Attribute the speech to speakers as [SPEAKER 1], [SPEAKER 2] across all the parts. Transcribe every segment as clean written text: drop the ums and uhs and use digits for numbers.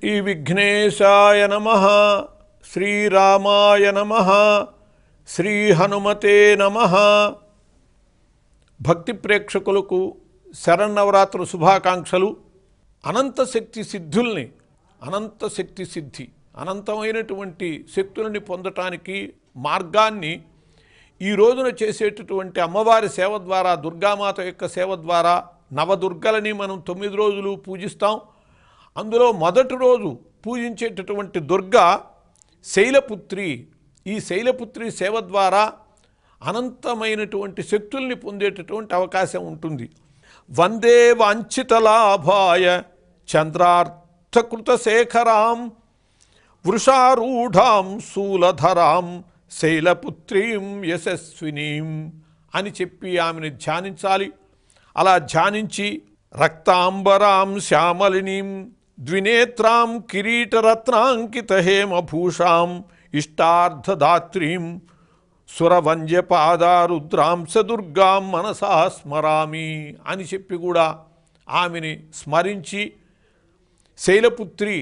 [SPEAKER 1] శ్రీ విఘ్నేశాయ నమః, శ్రీరామాయ నమః, శ్రీ హనుమతే నమః. భక్తి ప్రేక్షకులకు శరన్నవరాత్రుల శుభాకాంక్షలు. అనంతశక్తి సిద్ధుల్ని, అనంతశక్తి సిద్ధి, అనంతమైనటువంటి శక్తులని పొందటానికి మార్గాన్ని ఈ రోజున చేసేటటువంటి అమ్మవారి సేవ ద్వారా, దుర్గామాత యొక్క సేవ ద్వారా నవదుర్గలని మనం 9 రోజులు పూజిస్తాం. అందులో మొదటి రోజు పూజించేటటువంటి దుర్గ శైలపుత్రి. ఈ శైలపుత్రి సేవ ద్వారా అనంతమైనటువంటి శక్తుల్ని పొందేటటువంటి అవకాశం ఉంటుంది. వందే వాంఛితలాభాయ చంద్రార్థకృతశేఖరాం వృషారూఢాం శూలధరాం శైలపుత్రీం యశస్వినీం అని చెప్పి ఆమెను ధ్యానించాలి. అలా ధ్యానించి రక్తాంబరాం శ్యామలినీం ద్వినేత్రాం కిరీటరత్నాంకిత హేమభూషాం ఇష్టార్థదాత్రీం సురవంజ్యపాదారుద్రాంశ దుర్గాం మనసా స్మరామి అని చెప్పి కూడా ఆమెని స్మరించి శైలపుత్రి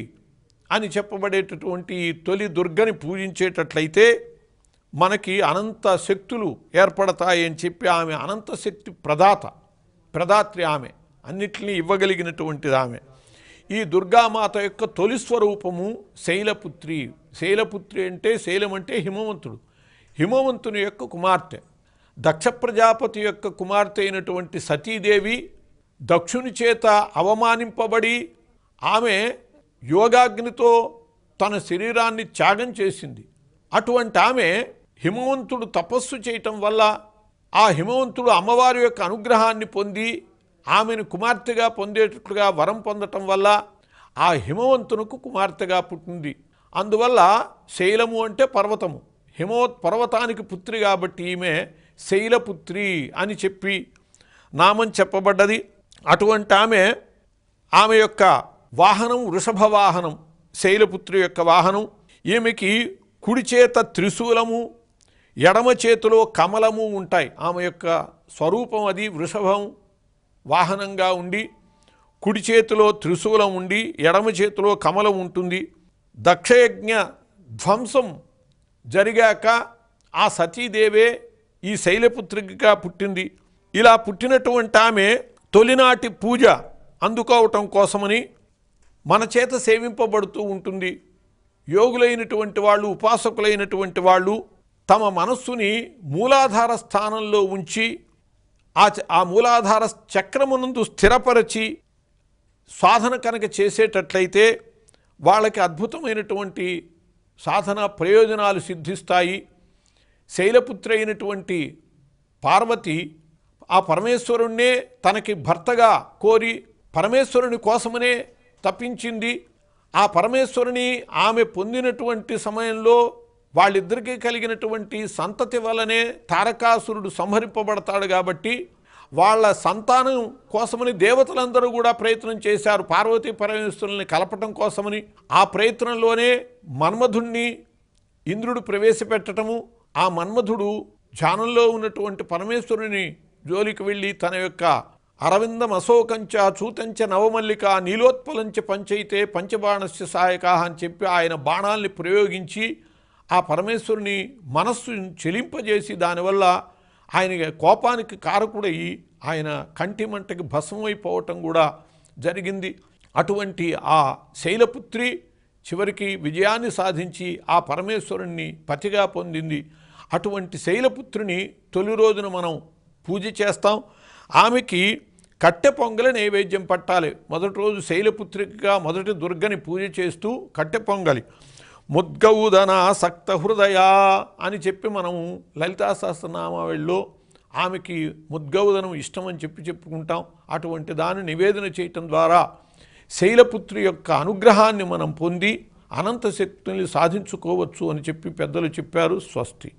[SPEAKER 1] అని చెప్పబడేటటువంటి ఈ తొలి దుర్గని పూజించేటట్లయితే మనకి అనంత శక్తులు ఏర్పడతాయి అని చెప్పి ఆమె అనంతశక్తి ప్రదాత్రి. ఆమె అన్నిటినీ ఇవ్వగలిగినటువంటిది ఆమె. ఈ దుర్గామాత యొక్క తొలి స్వరూపము శైలపుత్రి. శైలపుత్రి అంటే, శైలం అంటే హిమవంతుడు, హిమవంతుని యొక్క కుమార్తె. దక్ష ప్రజాపతి యొక్క కుమార్తె అయినటువంటి సతీదేవి దక్షుని చేత అవమానింపబడి ఆమె యోగాగ్నితో తన శరీరాన్ని త్యాగం చేసింది. అటువంటి ఆమె హిమవంతుడు తపస్సు చేయటం వల్ల ఆ హిమవంతుడు అమ్మవారి యొక్క అనుగ్రహాన్ని పొంది ఆమెను కుమార్తెగా పొందేటట్లుగా వరం పొందటం వల్ల ఆ హిమవంతునకు కుమార్తెగా పుట్టింది. అందువల్ల శైలము అంటే పర్వతము, పర్వతానికి పుత్రి కాబట్టి ఈమె శైలపుత్రి అని చెప్పి నామం చెప్పబడ్డది. అటువంటి ఆమె యొక్క వాహనం వృషభ వాహనం, శైలపుత్రి యొక్క వాహనం. ఈమెకి కుడి చేత త్రిశూలము, ఎడమ చేతిలో కమలము ఉంటాయి. ఆమె యొక్క స్వరూపం అది. వృషభం వాహనంగా ఉండి కుడి చేతిలో త్రిశూలం ఉండి ఎడమ చేతిలో కమలం ఉంటుంది. దక్షయజ్ఞ ధ్వంసం జరిగాక ఆ సతీదేవే ఈ శైలపుత్రిగా పుట్టింది. ఇలా పుట్టినటువంటి ఆమె తొలినాటి పూజ అందుకోవటం కోసమని మన చేత సేవింపబడుతూ ఉంటుంది. యోగులైనటువంటి వాళ్ళు, ఉపాసకులైనటువంటి వాళ్ళు తమ మనస్సుని మూలాధార స్థానంలో ఉంచి ఆ మూలాధార చక్రమునందు స్థిరపరచి సాధన కనుక చేసేటట్లయితే వాళ్ళకి అద్భుతమైనటువంటి సాధన ప్రయోజనాలు సిద్ధిస్తాయి. శైలపుత్రి అయినటువంటి పార్వతి ఆ పరమేశ్వరుణ్ణే తనకి భర్తగా కోరి పరమేశ్వరుని కోసమనే తప్పించింది. ఆ పరమేశ్వరుని ఆమె పొందినటువంటి సమయంలో వాళ్ళిద్దరికీ కలిగినటువంటి సంతతి వల్లనే తారకాసురుడు సంహరింపబడతాడు. కాబట్టి వాళ్ళ సంతానం కోసమని దేవతలందరూ కూడా ప్రయత్నం చేశారు, పార్వతీ పరమేశ్వరుల్ని కలపటం కోసమని. ఆ ప్రయత్నంలోనే మన్మధుణ్ణి ఇంద్రుడు ప్రవేశపెట్టడము, ఆ మన్మధుడు ధ్యానంలో ఉన్నటువంటి పరమేశ్వరుని జోలికి వెళ్ళి తన యొక్క అరవిందం అశోకంచ చూతంచ నవమల్లిక నీలోత్పలంచ పంచైతే పంచబాణస్య సహాయక అని చెప్పి ఆయన బాణాల్ని ప్రయోగించి ఆ పరమేశ్వరుని మనస్సు చెలింపజేసి దానివల్ల ఆయన కోపానికి కారకుడయి ఆయన కంటి మంటకి భస్మైపోవటం కూడా జరిగింది. అటువంటి ఆ శైలపుత్రి చివరికి విజయాన్ని సాధించి ఆ పరమేశ్వరుణ్ణి పతిగా పొందింది. అటువంటి శైలపుత్రిని తొలి రోజున మనం పూజ చేస్తాం. ఆమెకి కట్టె పొంగలి నైవేద్యం పట్టాలి. మొదటి రోజు శైలపుత్రికగా మొదటి దుర్గని పూజ చేస్తూ కట్టె పొంగలి. ముద్గౌదన సక్త హృదయ అని చెప్పి మనము లలితా సహస్రనామావళిలో ఆమెకి ముద్గౌదనం ఇష్టం అని చెప్పుకుంటాం. అటువంటి దాన్ని నివేదన చేయటం ద్వారా శైలపుత్రి యొక్క అనుగ్రహాన్ని మనం పొంది అనంత శక్తుల్ని సాధించుకోవచ్చు అని చెప్పి పెద్దలు చెప్పారు. స్వస్తి.